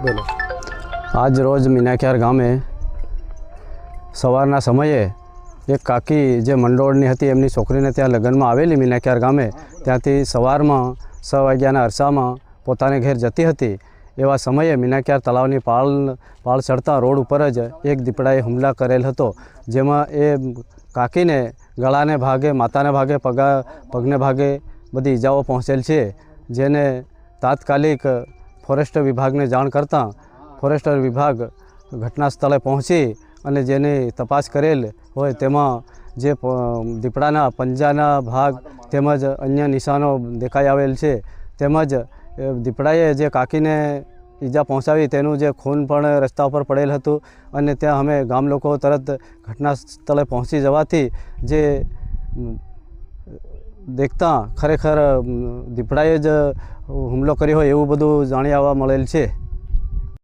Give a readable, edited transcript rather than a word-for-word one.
બોલો। આજ રોજ મીનાખ્યાર ગામે સવારના સમયે એક કાકી જે મંડોળની હતી એમની છોકરીને ત્યાં લગ્નમાં આવેલી મીનાખ્યાર ગામે, ત્યાંથી સવારમાં 6 વાગ્યાના અરસામાં પોતાને ઘેર જતી હતી। એવા સમયે મીનાખ્યાર તળાવની પાળ ચડતા રોડ ઉપર જ એક દીપડાએ હુમલા કરેલ હતો, જેમાં એ કાકીને ગળાને ભાગે, માથાને ભાગે, પગને ભાગે બધી ઈજાઓ પહોંચેલ છે, જેને તાત્કાલિક ફોરેસ્ટ વિભાગને જાણ કરતાં ફોરેસ્ટર વિભાગ ઘટના સ્થળે પહોંચી અને જેની તપાસ કરેલ હોય તેમાં જે દીપડાના પંજાના ભાગ તેમજ અન્ય નિશાનો દેખાઈ આવેલ છે, તેમજ દીપડાએ જે કાકીને ઈજા પહોંચાવી તેનું જે ખૂન પણ રસ્તા ઉપર પડેલ હતું અને ત્યાં અમે ગામ લોકો તરત ઘટના સ્થળે પહોંચી જવાથી જે દેખતા ખરેખર દીપડાએ જ હુમલો કર્યો હોય એવું બધું જાણી આવવા મળેલ છે।